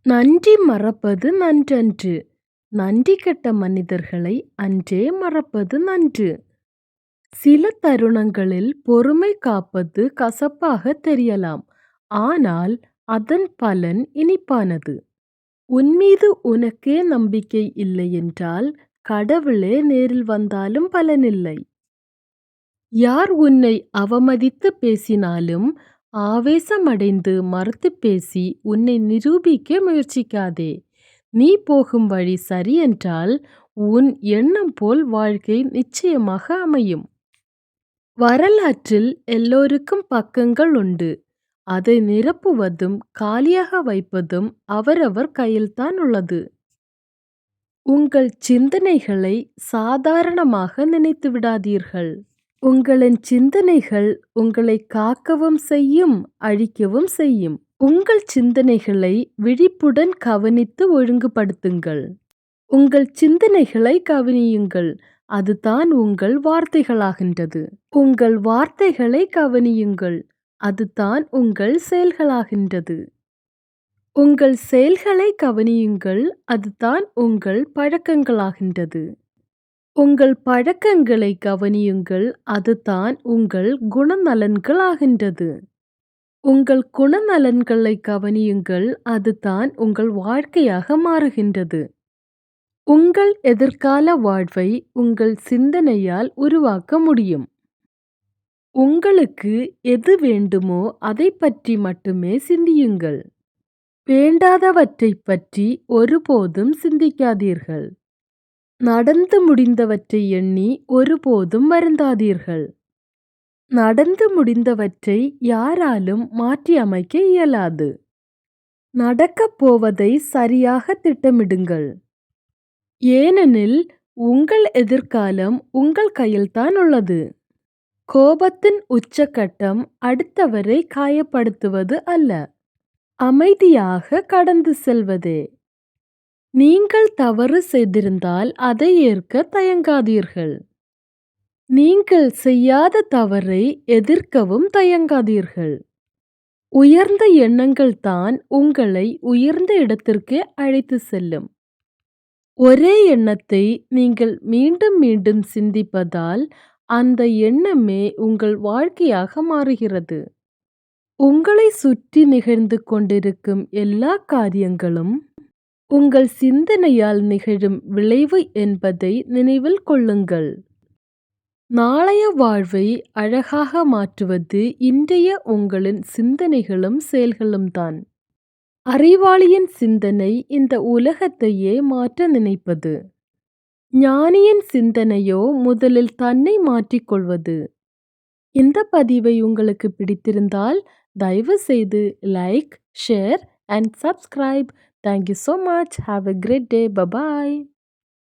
நன்றி மறப்பது நன்றன்று. நன்றி கெட்ட மனிதர்களை அன்றே மறப்பது நன்று. சில தருணங்களில் பொறுமை காப்பது கசப்பாகத் தெரியலாம். ஆனால் அதன் பலன் இனிப்பானது. உன்மீது உனக்கே நம்பிக்கை இல்லையென்றால் கடவுளே நேரில் வந்தாலும் பலனில்லை. யார் உன்னை அவமதித்துப் பேசினாலும் ஆவேசமடைந்து மறுத்துப் பேசி உன்னை நிரூபிக்க முயற்சிக்காதே. நீ போகும் வழி சரியென்றால் உன் எண்ணம் போல் வாழ்க்கை நிச்சயமாக அமையும். வரலாற்றில் எல்லோருக்கும் பக்கங்கள் உண்டு. அதை நிரப்புவதும் காலியாக வைப்பதும் அவரவர் கையில்தான் உள்ளது. உங்கள் சிந்தனைகளை சாதாரணமாக நினைத்து விடாதீர்கள். உங்களின் சிந்தனைகள் உங்களை காக்கவும் செய்யும், அழிக்கவும் செய்யும். உங்கள் சிந்தனைகளை விழிப்புடன் கவனித்து ஒழுங்குபடுத்துங்கள். உங்கள் சிந்தனைகளை கவனியுங்கள். அதுதான் உங்கள் வார்த்தைகளாகின்றது. உங்கள் வார்த்தைகளை கவனியுங்கள். அதுதான் உங்கள் செயல்களாகின்றது. உங்கள் செயல்களை கவனியுங்கள். அதுதான் உங்கள் பழக்கங்களாகின்றது. உங்கள் பழக்கங்களை கவனியுங்கள். அதுதான் உங்கள் குணநலன்களாகின்றது. உங்கள் குணநலன்களை கவனியுங்கள். அதுதான் உங்கள் வாழ்க்கையாக மாறுகின்றது. உங்கள் எதிர்கால வாழ்வை உங்கள் சிந்தனையால் உருவாக்க முடியும். உங்களுக்கு எது வேண்டுமோ அதைப் பற்றி மட்டுமே சிந்தியுங்கள். வேண்டாதவற்றைப் பற்றி ஒருபோதும் சிந்திக்காதீர்கள். நடந்து முடிந்தவற்றை எண்ணி ஒருபோதும் வருந்தாதீர்கள். நடந்து முடிந்தவற்றை யாராலும் மாற்றியமைக்க இயலாது. நடக்கப் போவதை சரியாக திட்டமிடுங்கள். ஏனெனில் உங்கள் எதிர்காலம் உங்கள் கையில்தான் உள்ளது. கோபத்தின் உச்சக்கட்டம் அடுத்தவரை காயப்படுத்துவது அல்ல, அமைதியாக கடந்து செல்வதே. நீங்கள் தவறு செய்திருந்தால் அதை ஏற்க தயங்காதீர்கள். நீங்கள் செய்யாத தவறை எதிர்க்கவும் தயங்காதீர்கள். உயர்ந்த எண்ணங்கள்தான் உங்களை உயர்ந்த இடத்திற்கு அழைத்து செல்லும். ஒரே எண்ணத்தை நீங்கள் மீண்டும் மீண்டும் சிந்திப்பதால் அந்த எண்ணமே உங்கள் வாழ்க்கையாக மாறுகிறது. உங்களை சுற்றி நிகழ்ந்து கொண்டிருக்கும் எல்லா காரியங்களும் உங்கள் சிந்தனையால் நிகழும் விளைவு என்பதை நினைவில் கொள்ளுங்கள். நாளைய வாழ்வை அழகாக மாற்றுவது இன்றைய உங்களின் சிந்தனைகளும் செயல்களும் தான். அறிவாளியின் சிந்தனை இந்த உலகத்தையே மாற்ற நினைப்பது. ஞானியின் சிந்தனையோ முதலில் தன்னை மாற்றிக்கொள்வது. இந்த பதிவை உங்களுக்கு பிடித்திருந்தால் தயவு செய்து like, share and subscribe. Thank you so much. Have a great day. Bye bye.